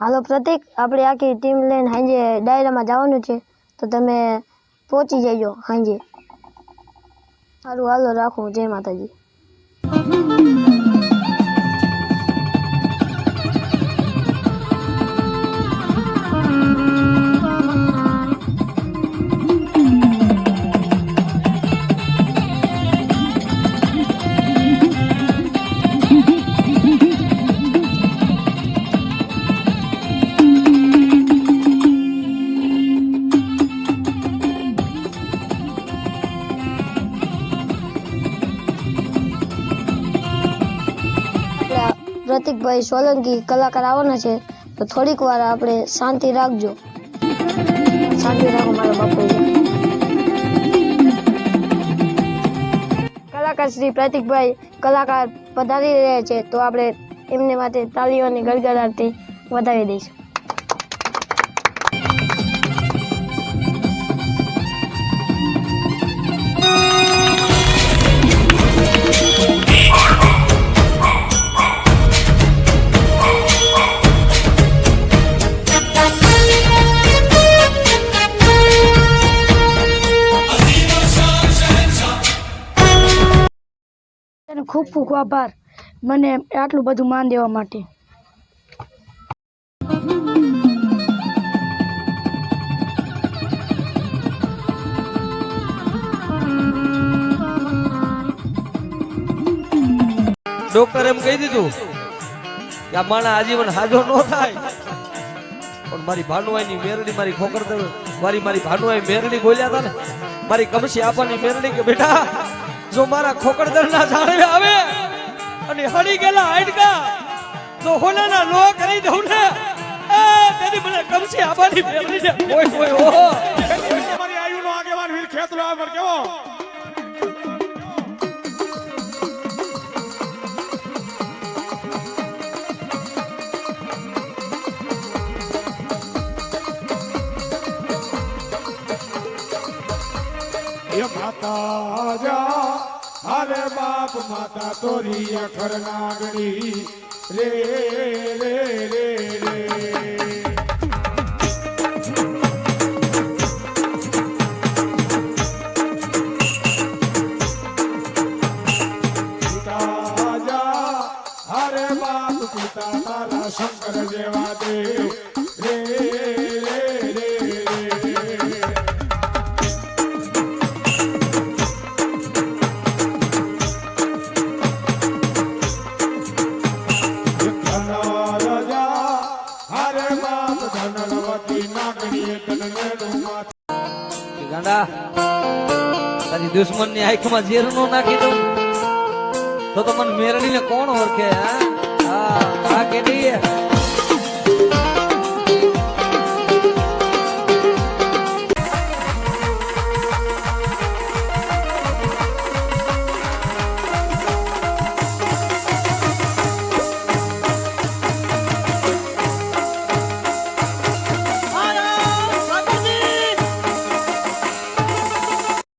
હાલો પ્રતિક, આપણે આખી ટીમ લઈને સાંજે ડાયરામાં જવાનું છે, તો તમે પહોંચી જજો સાંજે. સારું, હાલો રાખું. જય માતાજી. પ્રતિકભાઈ સોલંકી કલાકાર આવવાના છે, તો થોડીક વાર આપણે શાંતિ રાખજો. શાંતિ રાખો મારા બાપુ. કલાકાર શ્રી પ્રતિકભાઈ કલાકાર પધારી રહ્યા છે, તો આપણે એમને માટે તાળીઓની ગડગડાટથી વધાવી દઈશું. ખૂબ ખૂબ આભાર મને આટલું બધું માન દેવા માટે. ડોક્ટર એમ કહી દીધું કે આ માણા આજીવન હાજો ન થાય, પણ મારી ભાનુઆઈની મેરડી, મારી ખોકર મારી ભાનુઆઈ મેરડી બોલ્યા હતા ને, મારી કમસી આપવાની મેરડી, કે બેટા જો મારા ખોકરદર ના જાણવે આવે અને હળી ગયેલા હાડકા જો હોનાના લો કરી દઉં ને, તેની મને કમસી આપવાની મેરડી ને ઓય ઓય ઓ મારી આયુનો આગેવાન વીર ખેતલો આગળ કેવો ये माता जा अरे बाप माता तोरी अखर नागड़ी रे रे रे रे पिता जा अरे बाप पिता तारा शंकर जेवा दे रे ગાંડા, તારી દુશ્મન ની આંખમાં ઝેર નો નાખી દઉં તો મને મેરડી ને કોણ ઓળખે? હા, કેટી